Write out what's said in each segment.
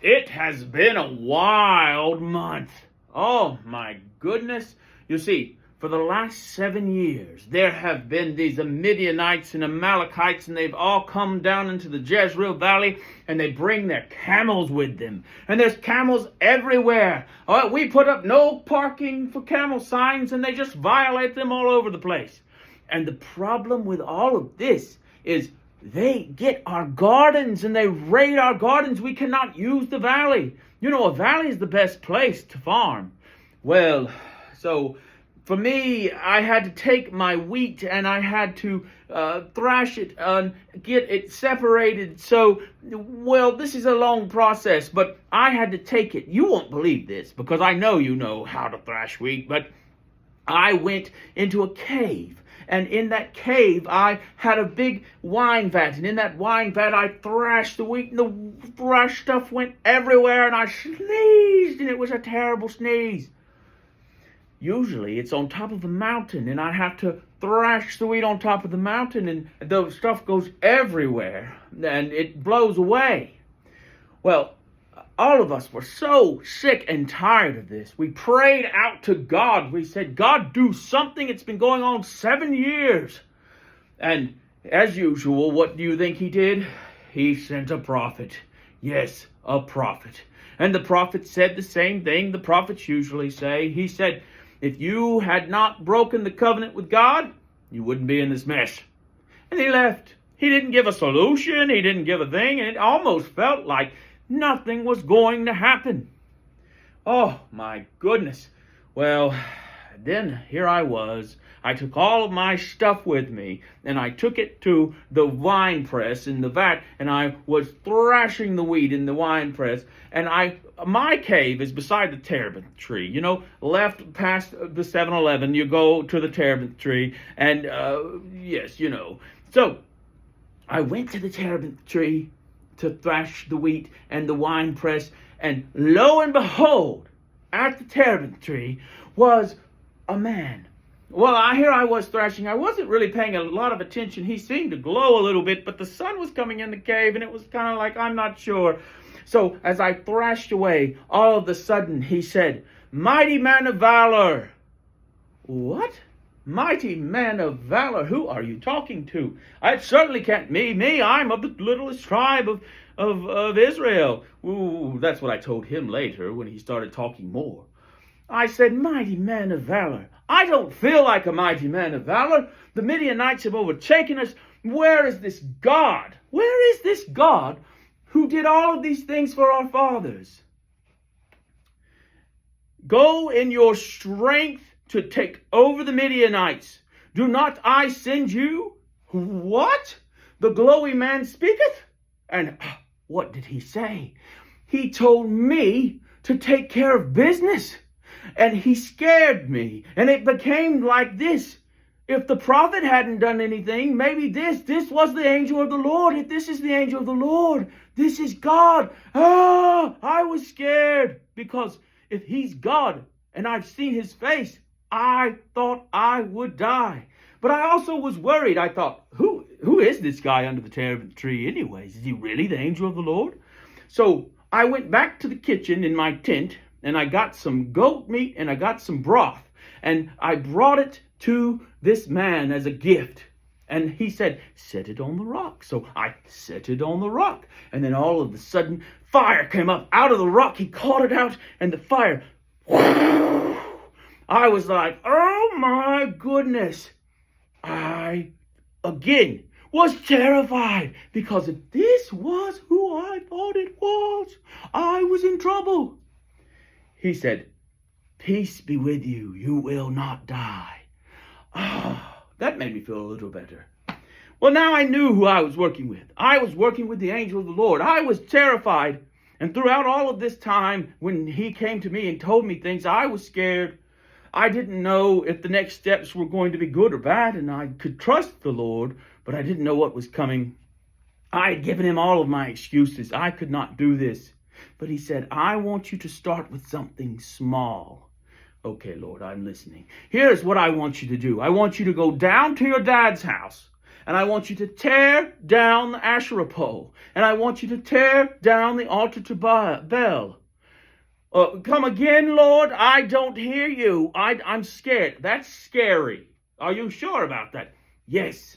It has been a wild month. Oh my goodness. You see, for the last 7 years, there have been these Midianites and Amalekites, and they've all come down into the Jezreel Valley, and they bring their camels with them. And there's camels everywhere. We put up no parking for camel signs, and they just violate them all over the place. And the problem with all of this is they get our gardens and they raid our gardens. We cannot use the valley. You know, a valley is the best place to farm. Well, so for me, I had to take my wheat and I had to thrash it and get it separated. So, well, this is a long process, but I had to take it. You won't believe this because I know you know how to thrash wheat, but I went into a cave. And in that cave, I had a big wine vat. And in that wine vat, I thrashed the wheat. And the thrash stuff went everywhere. And I sneezed. And it was a terrible sneeze. Usually, it's on top of a mountain. And I have to thrash the wheat on top of the mountain. And the stuff goes everywhere. And it blows away. Well, all of us were so sick and tired of this. We prayed out to God. We said, God, do something. It's been going on 7 years. And as usual, what do you think he did? He sent a prophet. Yes, a prophet. And the prophet said the same thing the prophets usually say. He said, if you had not broken the covenant with God, you wouldn't be in this mess. And he left. He didn't give a solution. He didn't give a thing. And it almost felt like nothing was going to happen. Oh, my goodness. Well, then here I was. I took all of my stuff with me, and I took it to the wine press in the vat, and I was thrashing the wheat in the wine press, and my cave is beside the terebinth tree. You know, left past the 7-Eleven, you go to the terebinth tree, and yes, you know. So, I went to the terebinth tree to thrash the wheat and the wine press, and lo and behold, at the terebinth tree was a man. Well, here I was thrashing. I wasn't really paying a lot of attention. He seemed to glow a little bit, but the sun was coming in the cave, and it was kind of like, I'm not sure. So as I thrashed away, all of a sudden he said, mighty man of valor. What? Mighty man of valor, who are you talking to? It certainly can't be me. I'm of the littlest tribe of Israel. Ooh, that's what I told him later when he started talking more. I said, mighty man of valor. I don't feel like a mighty man of valor. The Midianites have overtaken us. Where is this God? Where is this God who did all of these things for our fathers? Go in your strength to take over the Midianites. Do not I send you? What? The glowy man speaketh? And what did he say? He told me to take care of business. And he scared me. And it became like this. If the prophet hadn't done anything, maybe this was the angel of the Lord. If this is the angel of the Lord, this is God. I was scared because if he's God and I've seen his face, I thought I would die. But I also was worried. I thought, who is this guy under the terebinth tree anyways? Is he really the angel of the Lord? So I went back to the kitchen in my tent, and I got some goat meat and I got some broth. And I brought it to this man as a gift. And he said, set it on the rock. So I set it on the rock. And then all of a sudden, fire came up out of the rock. He caught it out, and the fire, I was like, oh my goodness. I, again, was terrified because if this was who I thought it was, I was in trouble. He said, peace be with you. You will not die. That made me feel a little better. Well, now I knew who I was working with. I was working with the angel of the Lord. I was terrified. And throughout all of this time, when he came to me and told me things, I was scared. I didn't know if the next steps were going to be good or bad, and I could trust the Lord, but I didn't know what was coming. I had given him all of my excuses. I could not do this. But he said, I want you to start with something small. Okay, Lord, I'm listening. Here's what I want you to do. I want you to go down to your dad's house, And I want you to tear down the Asherah pole. And I want you to tear down the altar to Baal. Come again, Lord? I don't hear you. I'm scared. That's scary. Are you sure about that? Yes.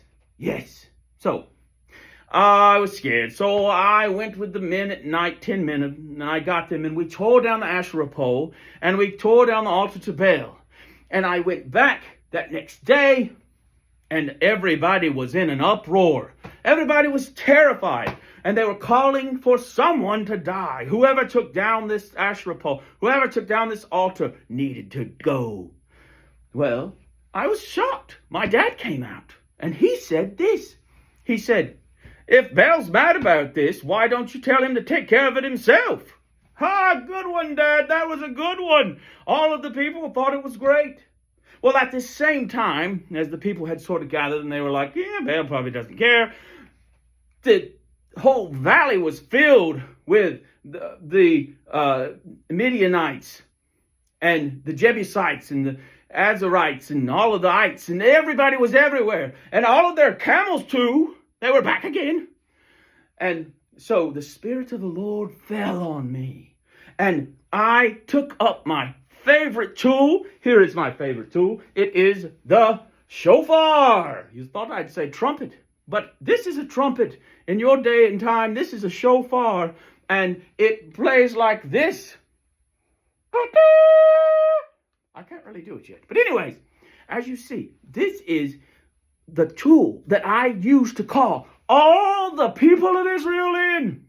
So, I was scared. So I went with the men at night, 10 men, and I got them, and we tore down the Asherah pole, and we tore down the altar to Baal. And I went back that next day, and everybody was in an uproar. Everybody was terrified. And they were calling for someone to die. Whoever took down this Asherah pole, whoever took down this altar needed to go. Well, I was shocked. My dad came out and he said this. He said, if Baal's mad about this, why don't you tell him to take care of it himself? Good one, Dad. That was a good one. All of the people thought it was great. Well, at the same time, as the people had sort of gathered and they were like, yeah, Baal probably doesn't care, the whole valley was filled with the Midianites and the Jebusites and the Azarites and all of the ites, and everybody was everywhere. And all of their camels too, they were back again. And so the Spirit of the Lord fell on me. And I took up my favorite tool. Here is my favorite tool. It is the shofar. You thought I'd say trumpet. But this is a trumpet. In your day and time, this is a shofar, and it plays like this. I can't really do it yet. But anyways, as you see, this is the tool that I use to call all the people of Israel in.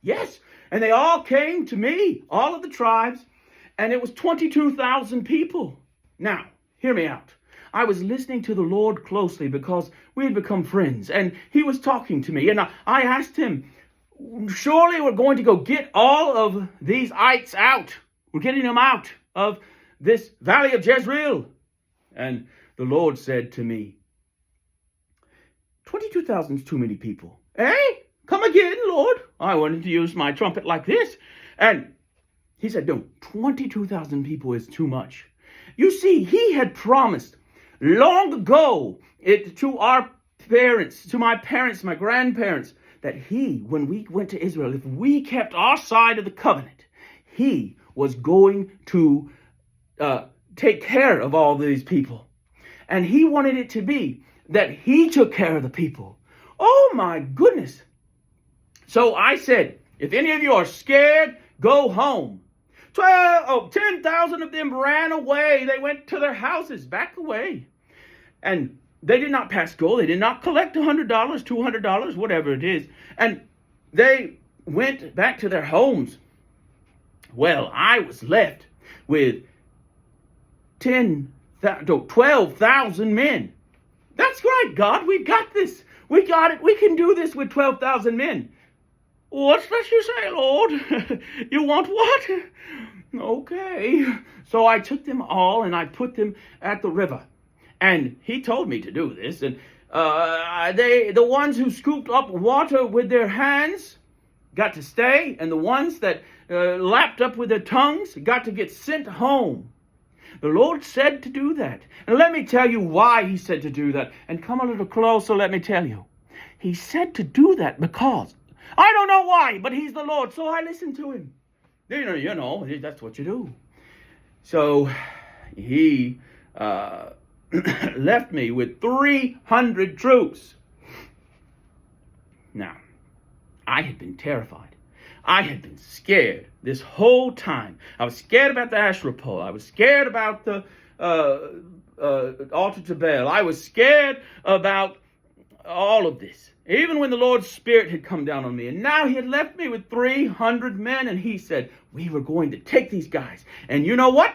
Yes, and they all came to me, all of the tribes, and it was 22,000 people. Now, hear me out. I was listening to the Lord closely because we had become friends, and he was talking to me, and I asked him, surely we're going to go get all of these ites out. We're getting them out of this valley of Jezreel. And the Lord said to me, 22,000 is too many people. Come again, Lord. I wanted to use my trumpet like this. And he said, no, 22,000 people is too much. You see, he had promised long ago to our parents, to my parents, my grandparents, that when we went to Israel, if we kept our side of the covenant, he was going to take care of all these people. And he wanted it to be that he took care of the people. Oh my goodness. So I said, if any of you are scared, go home. 10,000 of them ran away. They went to their houses, back away. And they did not pass go. They did not collect $100, $200, whatever it is. And they went back to their homes. Well, I was left with 12,000 men. That's right, God. We got this. We got it. We can do this with 12,000 men. What's that you say, Lord? You want what? Okay. So I took them all and I put them at the river. And he told me to do this. And the ones who scooped up water with their hands got to stay. And the ones that lapped up with their tongues got to get sent home. The Lord said to do that. And let me tell you why he said to do that. And come a little closer, let me tell you. He said to do that because I don't know why, but he's the Lord, so I listened to him. You know, that's what you do. So he left me with 300 troops. Now, I had been terrified. I had been scared this whole time. I was scared about the Asherah pole. I was scared about the altar to Baal. I was scared about all of this. Even when the Lord's Spirit had come down on me. And now he had left me with 300 men. And he said, we were going to take these guys. And you know what?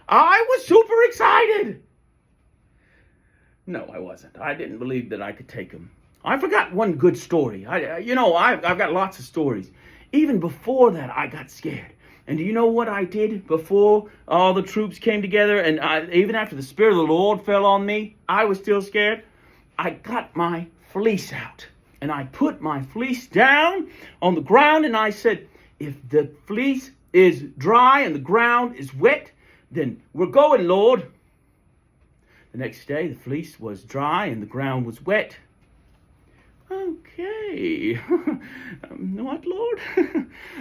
I was super excited. No, I wasn't. I didn't believe that I could take them. I forgot one good story. I've got lots of stories. Even before that, I got scared. And do you know what I did before all the troops came together? And even after the Spirit of the Lord fell on me, I was still scared. I got my fleece out. And I put my fleece down on the ground. And I said, if the fleece is dry and the ground is wet, then we're going, Lord. The next day, the fleece was dry and the ground was wet. Okay. What, Lord?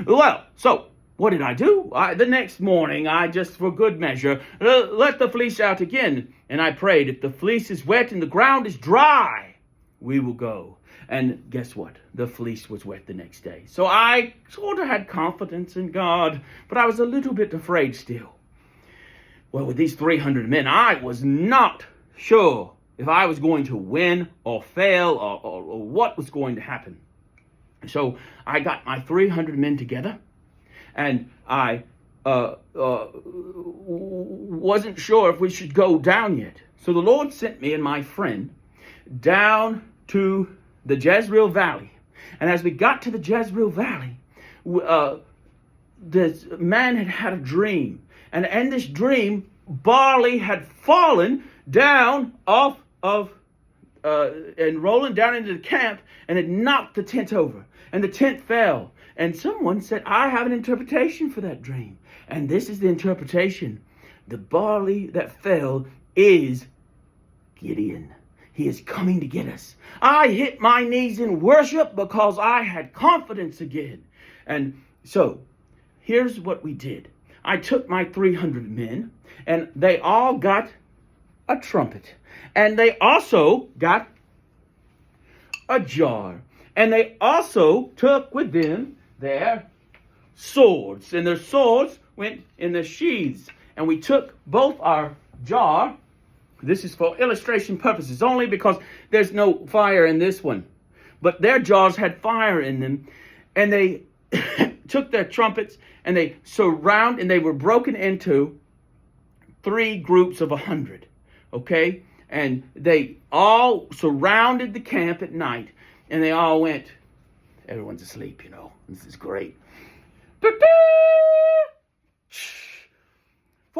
Well, so what did I do? The next morning, I just, for good measure, let the fleece out again. And I prayed, if the fleece is wet and the ground is dry, we will go. And guess what? The fleece was wet the next day. So I sort of had confidence in God, but I was a little bit afraid still. Well, with these 300 men, I was not sure if I was going to win or fail or what was going to happen. So I got my 300 men together, and I wasn't sure if we should go down yet. So the Lord sent me and my friend down to the Jezreel Valley. And as we got to the Jezreel Valley, this man had a dream. And in this dream, barley had fallen down off of and rolling down into the camp, and it knocked the tent over. And the tent fell. And someone said, I have an interpretation for that dream. And this is the interpretation. The barley that fell is Gideon. He is coming to get us. I hit my knees in worship because I had confidence again. And so, here's what we did. I took my 300 men, and they all got a trumpet. And they also got a jar. And they also took with them their swords. And their swords went in the sheaths. And we took both our jar. This is for illustration purposes only because there's no fire in this one. But their jars had fire in them. And they took their trumpets and they were broken into 3 groups of 100. Okay? And they all surrounded the camp at night. And they all went, everyone's asleep, you know. This is great. For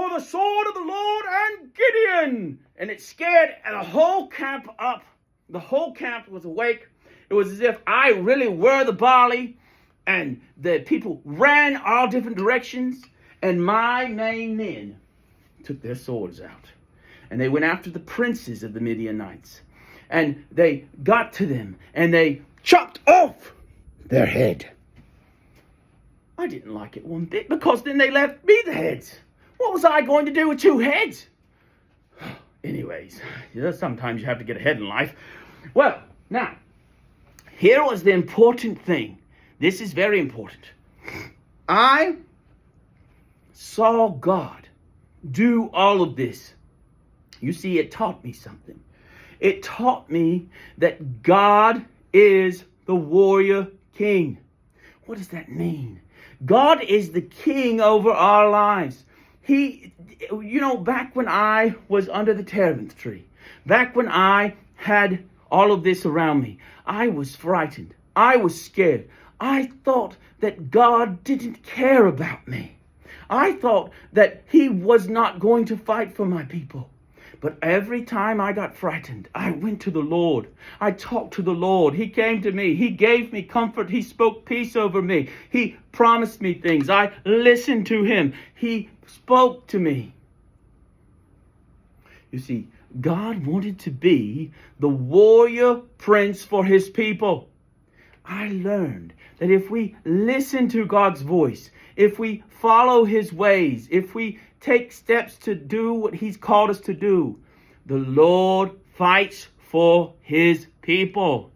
the sword of the Lord and Gideon. And it scared the whole camp up. The whole camp was awake. It was as if I really were the barley. And the people ran all different directions. And my main men took their swords out. And they went after the princes of the Midianites. And they got to them. And they chopped off their head. I didn't like it one bit because then they left me the heads. What was I going to do with 2 heads? Anyways, sometimes you have to get ahead in life. Well, now, here was the important thing. This is very important. I saw God do all of this. You see, it taught me something. It taught me that God is the warrior king. What does that mean? God is the king over our lives. Back when I was under the terebinth tree, back when I had all of this around me, I was frightened. I was scared. I thought that God didn't care about me. I thought that he was not going to fight for my people. But every time I got frightened, I went to the Lord. I talked to the Lord. He came to me. He gave me comfort. He spoke peace over me. He promised me things. I listened to him. He spoke to me. You see, God wanted to be the warrior prince for his people. I learned that if we listen to God's voice, if we follow his ways, if we take steps to do what he's called us to do, the Lord fights for his people.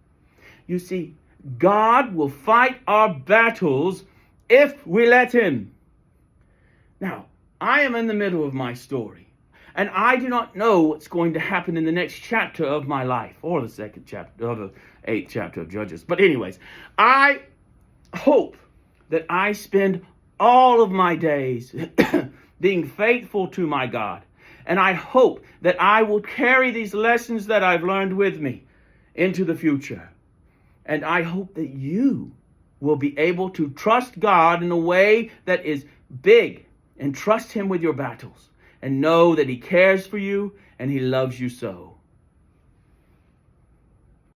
You see, God will fight our battles if we let him. Now, I am in the middle of my story, and I do not know what's going to happen in the next chapter of my life, or the 2nd chapter, or the 8th chapter of Judges. But anyways, I hope that I spend all of my days being faithful to my God. And I hope that I will carry these lessons that I've learned with me into the future. And I hope that you will be able to trust God in a way that is big, and trust him with your battles, and know that he cares for you and he loves you so.